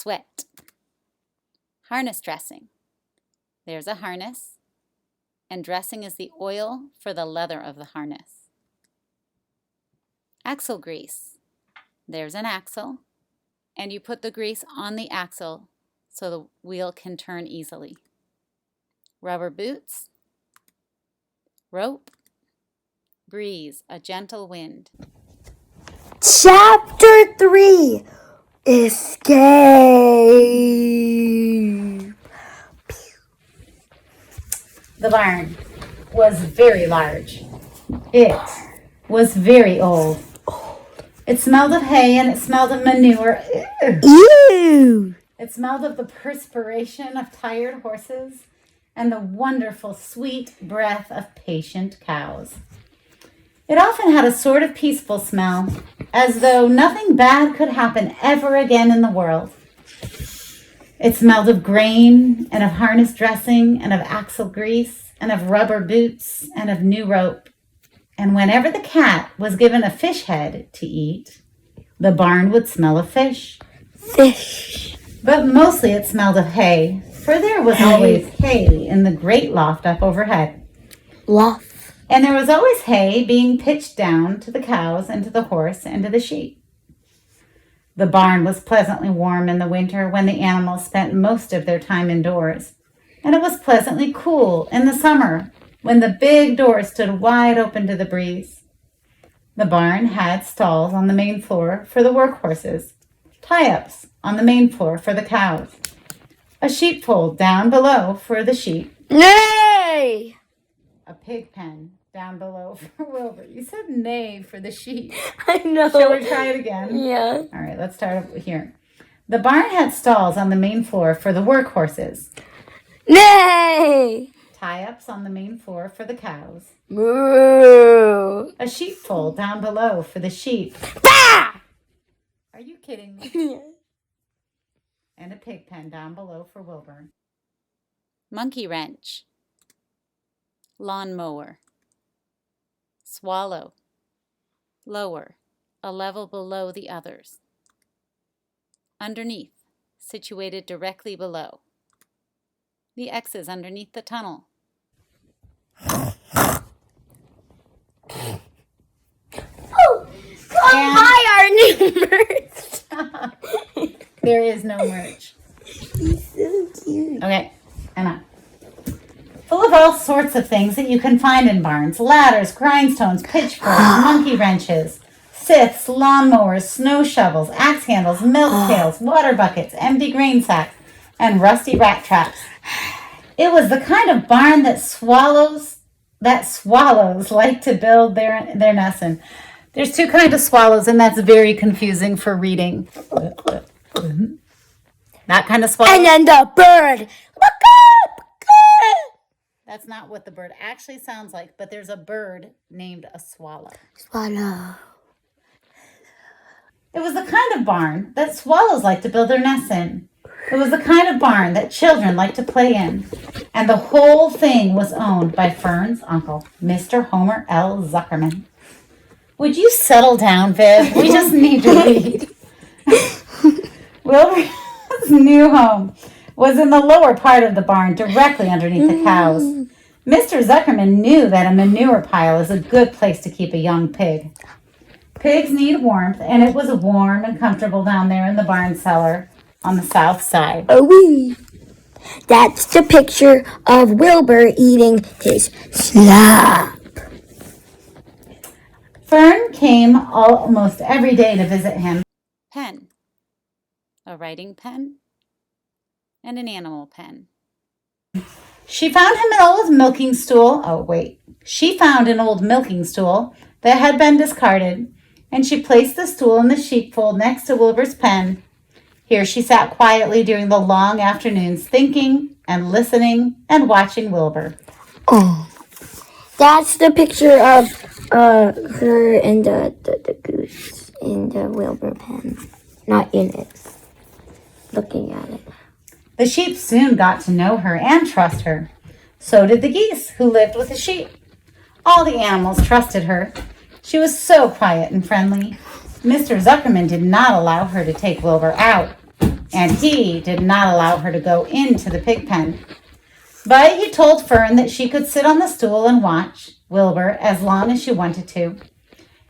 Sweat. Harness dressing. There's a harness, and dressing is the oil for the leather of the harness. Axle grease. There's an axle, and you put the grease on the axle so the wheel can turn easily. Rubber boots. Rope. Breeze, a gentle wind. Chapter 3, Escape. The barn was very large. It was very old. It smelled of hay and it smelled of manure. Ew. It smelled of the perspiration of tired horses and the wonderful sweet breath of patient cows. It often had a sort of peaceful smell, as though nothing bad could happen ever again in the world. It smelled of grain and of harness dressing and of axle grease and of rubber boots and of new rope. And whenever the cat was given a fish head to eat, the barn would smell of fish. Fish. But mostly it smelled of hay, for there was always hay in the great loft up overhead. Loft. And there was always hay being pitched down to the cows and to the horse and to the sheep. The barn was pleasantly warm in the winter when the animals spent most of their time indoors, and it was pleasantly cool in the summer when the big doors stood wide open to the breeze. The barn had stalls on the main floor for the workhorses, tie-ups on the main floor for the cows, a sheepfold down below for the sheep. Nay! A pig pen down below for Wilbur. You said nay for the sheep. I know. Shall we try it again? Yeah. All right, let's start over here. The barn had stalls on the main floor for the workhorses. Nay! Tie-ups on the main floor for the cows. Moo! A sheepfold down below for the sheep. Bah! Are you kidding me? Yeah. And a pig pen down below for Wilbur. Monkey wrench. Lawn mower. Swallow. Lower, a level below the others. Underneath, situated directly below. The X is underneath the tunnel. Oh, come buy our new merch. There is no merch. He's so cute. Okay, enough. Full of all sorts of things that you can find in barns. Ladders, grindstones, pitchforks, monkey wrenches, scythes, lawnmowers, snow shovels, axe handles, milk pails, water buckets, empty grain sacks, and rusty rat traps. It was the kind of barn that swallows like to build their nest in. There's two kinds of swallows, and that's very confusing for reading. That kind of swallow. And then the bird. Look up! That's not what the bird actually sounds like, but there's a bird named a swallow. Swallow. It was the kind of barn that swallows like to build their nests in. It was the kind of barn that children like to play in. And the whole thing was owned by Fern's uncle, Mr. Homer L. Zuckerman. Would you settle down, Viv? We just need to read. Wilbur's new home was in the lower part of the barn, directly underneath the cows. Mr. Zuckerman knew that a manure pile is a good place to keep a young pig. Pigs need warmth, and it was warm and comfortable down there in the barn cellar on the south side. Oh, wee. That's the picture of Wilbur eating his slop. Fern came almost every day to visit him. Pen. A writing pen and an animal pen. She found him an old milking stool. She found an old milking stool that had been discarded, and she placed the stool in the sheepfold next to Wilbur's pen. Here she sat quietly during the long afternoons, thinking and listening and watching Wilbur. Oh, that's the picture of her and the goose in the Wilbur pen. Not in it. Looking at it. The sheep soon got to know her and trust her. So did the geese who lived with the sheep. All the animals trusted her. She was so quiet and friendly. Mr. Zuckerman did not allow her to take Wilbur out. and he did not allow her to go into the pig pen. But he told Fern that she could sit on the stool and watch Wilbur as long as she wanted to.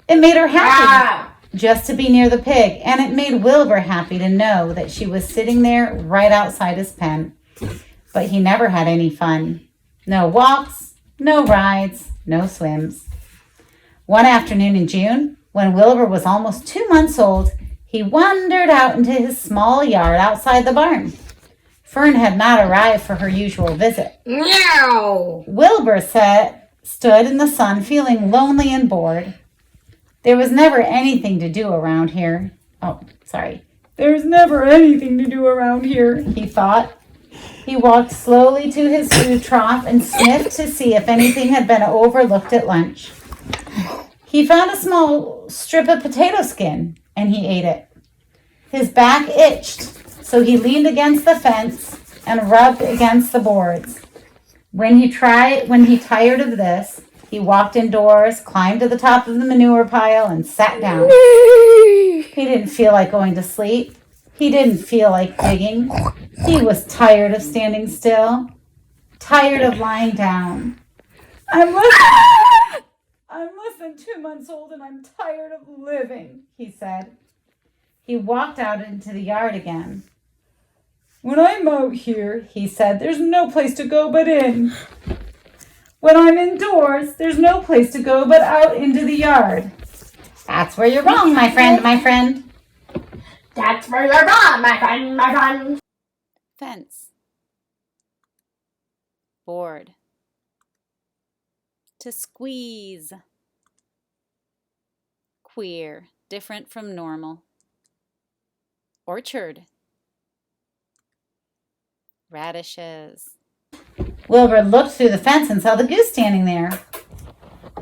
It made her happy just to be near the pig, and it made Wilbur happy to know that she was sitting there right outside his pen. But he never had any fun. No walks, no rides, no swims. One afternoon in June, when Wilbur was almost 2 months old, he wandered out into his small yard outside the barn. Fern had not arrived for her usual visit. Meow! Wilbur stood in the sun feeling lonely and bored. There was never anything to do around here. There's never anything to do around here, he thought. He walked slowly to his food trough and sniffed to see if anything had been overlooked at lunch. He found a small strip of potato skin, and he ate it. His back itched, so he leaned against the fence and rubbed against the boards. When he tired of this, he walked indoors, climbed to the top of the manure pile, and sat down. He didn't feel like going to sleep. He didn't feel like digging. He was tired of standing still, tired of lying down. I'm less than 2 months old and I'm tired of living, he said. He walked out into the yard again. When I'm out here, he said, there's no place to go but in. When I'm indoors, there's no place to go but out into the yard. That's where you're wrong, my friend. That's where you're wrong, my friend. Fence. Board. To squeeze. Queer. Different from normal. Orchard. Radishes. Wilbur looked through the fence and saw the goose standing there.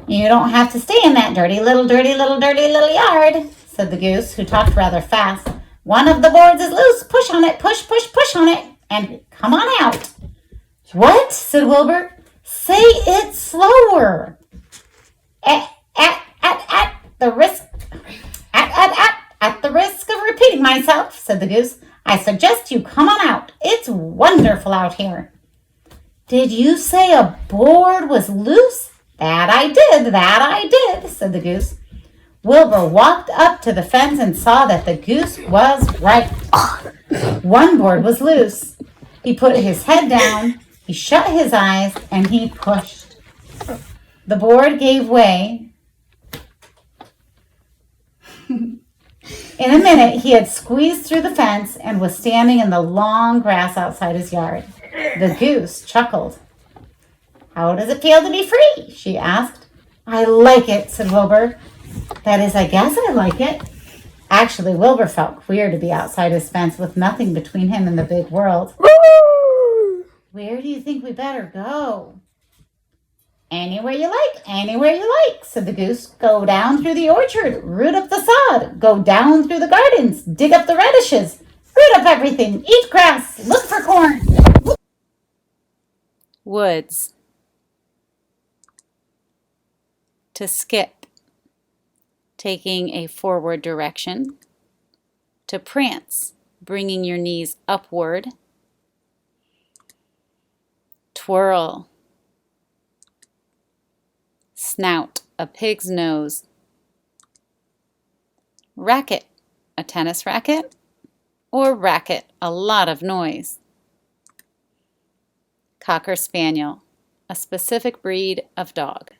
You don't have to stay in that dirty little yard, said the goose, who talked rather fast. One of the boards is loose. Push on it, push on it, and come on out. What? Said Wilbur. Say it slower. At the risk of repeating myself, said the goose, I suggest you come on out. It's wonderful out here. Did you say a board was loose? That I did, said the goose. Wilbur walked up to the fence and saw that the goose was right. One board was loose. He put his head down, he shut his eyes, and he pushed. The board gave way. In a minute, he had squeezed through the fence and was standing in the long grass outside his yard. The goose chuckled. How does it feel to be free? She asked. I like it, said Wilbur. That is, I guess I like it. Actually, Wilbur felt queer to be outside his fence with nothing between him and the big world. Where do you think we better go? Anywhere you like, said the goose. Go down through the orchard, root up the sod, go down through the gardens, dig up the radishes, root up everything, eat grass, look for corn. Woods. To skip, taking a forward direction. To prance, bringing your knees upward. Twirl. Snout, a pig's nose. Racket, a tennis racket. Or racket, a lot of noise. Cocker Spaniel, a specific breed of dog.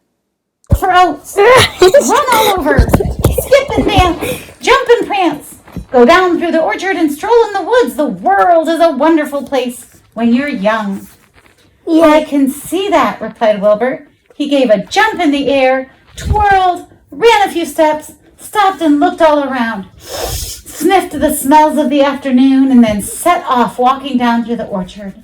Throw, run all over, skip and dance, jump and prance, go down through the orchard and stroll in the woods. The world is a wonderful place when you're young. Yeah, I can see that, replied Wilbur. He gave a jump in the air, twirled, ran a few steps, stopped and looked all around, sniffed the smells of the afternoon, and then set off walking down through the orchard.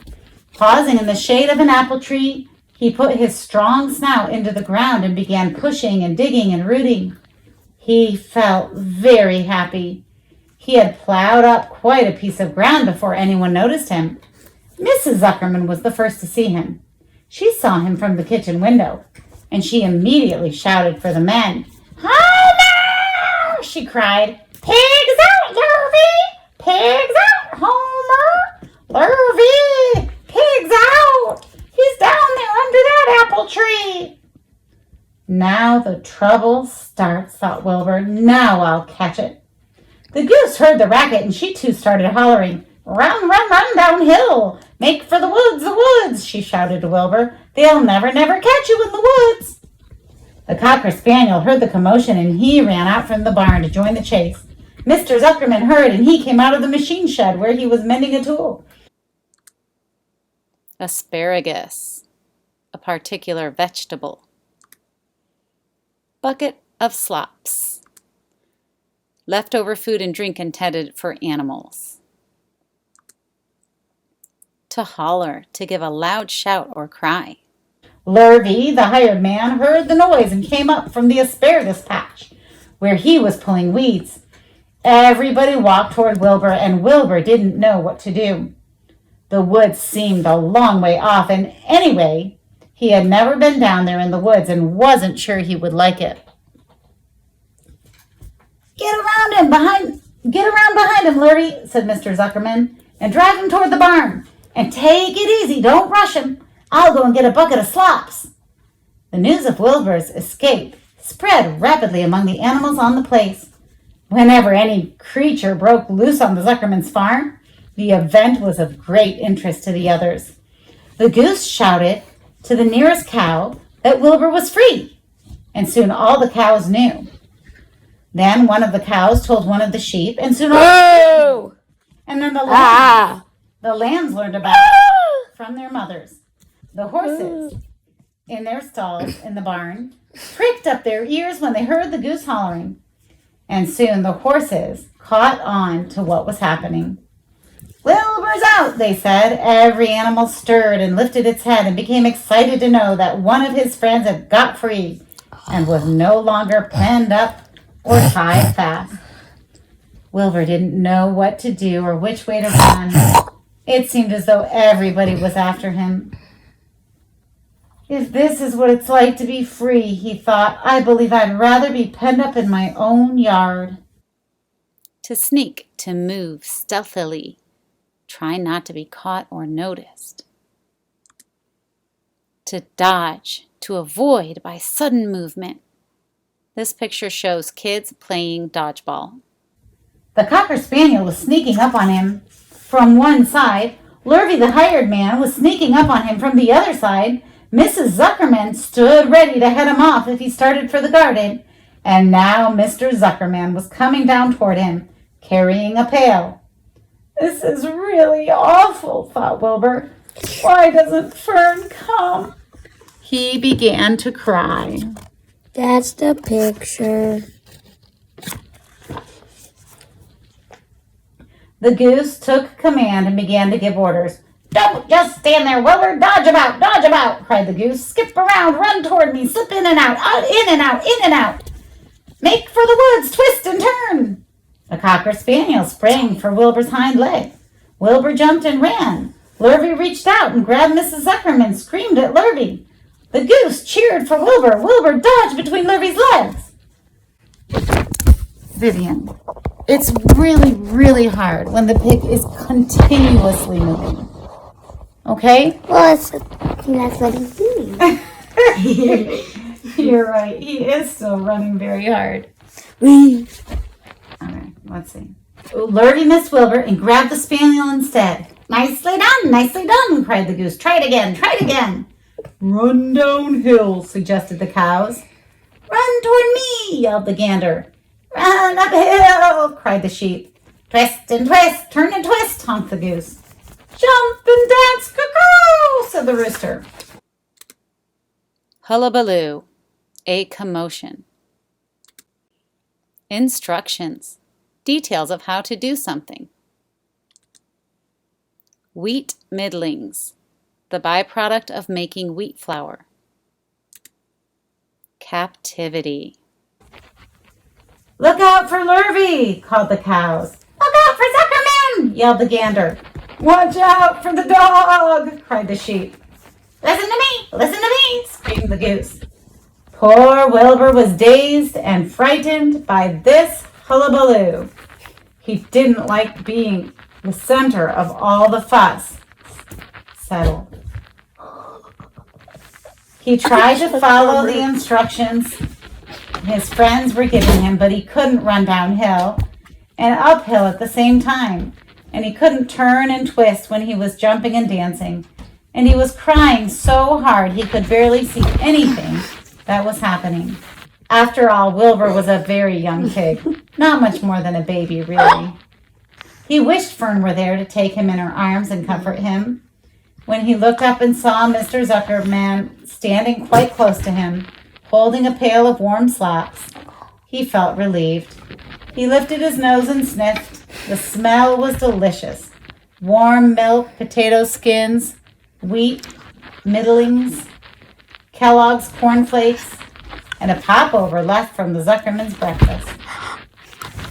Pausing in the shade of an apple tree, he put his strong snout into the ground and began pushing and digging and rooting. He felt very happy. He had plowed up quite a piece of ground before anyone noticed him. Mrs. Zuckerman was the first to see him. She saw him from the kitchen window, and she immediately shouted for the men. Home now! She cried. Pigs out, Yovi! Pigs out! Home "Lurvy! Pig's out! He's down there under that apple tree!" "Now the trouble starts," thought Wilbur. "Now I'll catch it." The goose heard the racket, and she too started hollering. "Run, run, run downhill! Make for the woods, she shouted to Wilbur. "They'll never, never catch you in the woods." The cocker spaniel heard the commotion, and he ran out from the barn to join the chase. Mr. Zuckerman heard, and he came out of the machine shed where he was mending a tool. Asparagus, a particular vegetable. Bucket of slops, leftover food and drink intended for animals. To holler, to give a loud shout or cry. Lurvy, the hired man, heard the noise and came up from the asparagus patch where he was pulling weeds. Everybody walked toward Wilbur, and Wilbur didn't know what to do. The woods seemed a long way off, and anyway, he had never been down there in the woods and wasn't sure he would like it. Get around behind him, Lurvy," said Mr. Zuckerman, "and drive him toward the barn. And take it easy, don't rush him. I'll go and get a bucket of slops." The news of Wilbur's escape spread rapidly among the animals on the place. Whenever any creature broke loose on the Zuckerman's farm, the event was of great interest to the others. The goose shouted to the nearest cow that Wilbur was free, and soon all the cows knew. Then one of the cows told one of the sheep, and soon all and then the lambs learned about it from their mothers. The horses in their stalls in the barn pricked up their ears when they heard the goose hollering, and soon the horses caught on to what was happening. "Wilbur's out," they said. Every animal stirred and lifted its head and became excited to know that one of his friends had got free and was no longer penned up or tied fast. Wilbur didn't know what to do or which way to run. It seemed as though everybody was after him. "If this is what it's like to be free," he thought, "I believe I'd rather be penned up in my own yard." To sneak, to move stealthily. Try not to be caught or noticed. To dodge, to avoid by sudden movement. This picture shows kids playing dodgeball. The cocker spaniel was sneaking up on him from one side. Lurvy, the hired man, was sneaking up on him from the other side. Mrs. Zuckerman stood ready to head him off if he started for the garden. And now Mr. Zuckerman was coming down toward him, carrying a pail. "This is really awful," thought Wilbur. "Why doesn't Fern come?" He began to cry. That's the picture. The goose took command and began to give orders. "Don't just stand there, Wilbur. Dodge about, cried the goose. "Skip around, run toward me, slip in and out, in and out, in and out. Make for the woods, twist and turn." The cocker spaniel sprang for Wilbur's hind leg. Wilbur jumped and ran. Lurvy reached out and grabbed Mrs. Zuckerman, screamed at Lurvy. The goose cheered for Wilbur. Wilbur dodged between Lurvy's legs. Vivian, it's really, really hard when the pig is continuously moving. Okay? Well, that's what he's doing. You're right. He is still running very hard. Wee. All right, let's see. Lurvy missed Wilbur and grabbed the spaniel instead. Nicely done, cried the goose. Try it again. Run downhill, suggested the cows. Run toward me, yelled the gander. Run uphill, cried the sheep. Twist and twist, turn and twist, honked the goose. Jump and dance, cuckoo, said the rooster. Hullabaloo, a commotion. Instructions, details of how to do something. Wheat middlings, the byproduct of making wheat flour. Captivity. Look out for Lurvy, called the cows. Look out for Zuckerman, yelled the gander. Watch out for the dog, cried the sheep. Listen to me, screamed the goose. Poor Wilbur was dazed and frightened by this hullabaloo. He didn't like being the center of all the fuss, settled. He tried to follow the instructions his friends were giving him, but he couldn't run downhill and uphill at the same time. And he couldn't turn and twist when he was jumping and dancing. And he was crying so hard he could barely see anything that was happening. After all, Wilbur was a very young pig, not much more than a baby, really. He wished Fern were there to take him in her arms and comfort him. When he looked up and saw Mr. Zuckerman standing quite close to him, holding a pail of warm slops, he felt relieved. He lifted his nose and sniffed. The smell was delicious. Warm milk, potato skins, wheat, middlings, Kellogg's cornflakes, and a popover left from the Zuckerman's breakfast.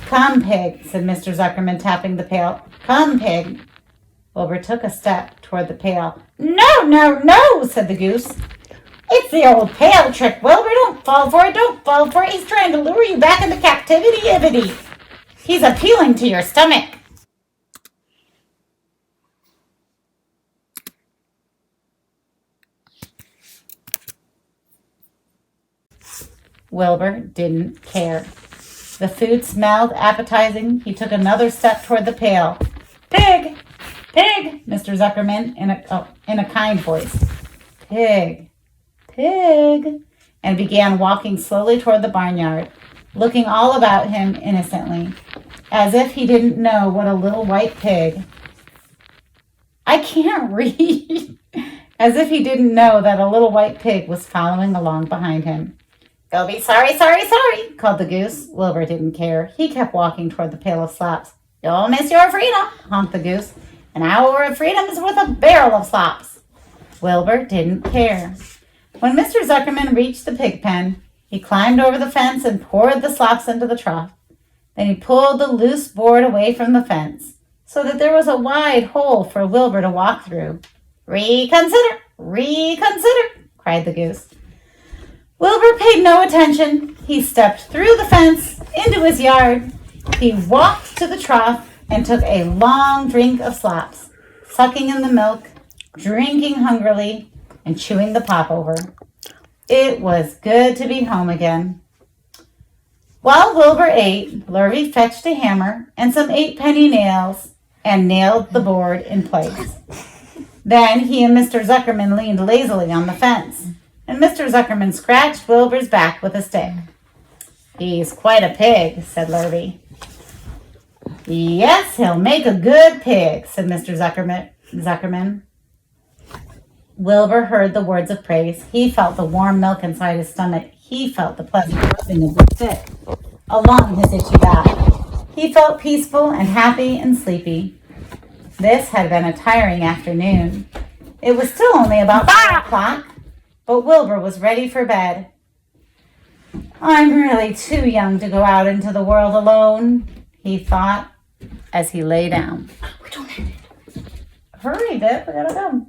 "Come, pig," said Mr. Zuckerman, tapping the pail. "Come, pig." Wilbur took a step toward the pail. "No, no, no," said the goose. "It's the old pail trick, Wilbur. Don't fall for it. Don't fall for it. He's trying to lure you back into captivity. He's appealing to your stomach." Wilbur didn't care. The food smelled appetizing. He took another step toward the pail. "Pig! Pig!" Mr. Zuckerman in a kind voice. "Pig! Pig!" and began walking slowly toward the barnyard, looking all about him innocently, as if he didn't know what a little white pig. I can't read. As if he didn't know that a little white pig was following along behind him. "Go be sorry, sorry, sorry," called the goose. Wilbur didn't care. He kept walking toward the pail of slops. "You'll miss your freedom," honked the goose. "An hour of freedom is worth a barrel of slops." Wilbur didn't care. When Mr. Zuckerman reached the pig pen, he climbed over the fence and poured the slops into the trough. Then he pulled the loose board away from the fence, so that there was a wide hole for Wilbur to walk through. "Reconsider! Reconsider!" cried the goose. Wilbur paid no attention. He stepped through the fence into his yard. He walked to the trough and took a long drink of slops, sucking in the milk, drinking hungrily, and chewing the popover. It was good to be home again. While Wilbur ate, Lurvy fetched a hammer and some 8-penny nails and nailed the board in place. Then he and Mr. Zuckerman leaned lazily on the fence, and Mr. Zuckerman scratched Wilbur's back with a stick. "He's quite a pig," said Lurvy. "Yes, he'll make a good pig," said Mr. Zuckerman. Wilbur heard the words of praise. He felt the warm milk inside his stomach. He felt the pleasant rubbing of the stick along his itchy back. He felt peaceful and happy and sleepy. This had been a tiring afternoon. It was still only about 4 o'clock, but Wilbur was ready for bed. "I'm really too young to go out into the world alone," he thought as he lay down. We don't have it. Hurry, Viv, we gotta go.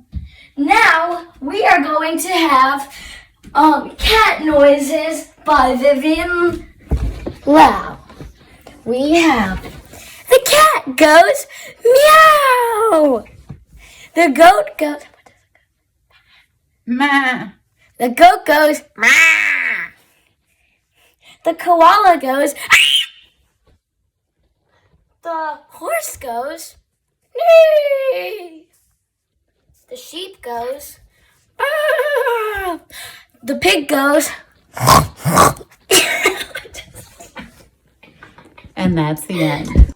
Now we are going to have cat noises by Vivian. Wow. We have the cat goes meow. The goat goes. Ma. The goat goes meow. The koala goes. The horse goes. Nee. The sheep goes. Ah! The pig goes. And that's the end.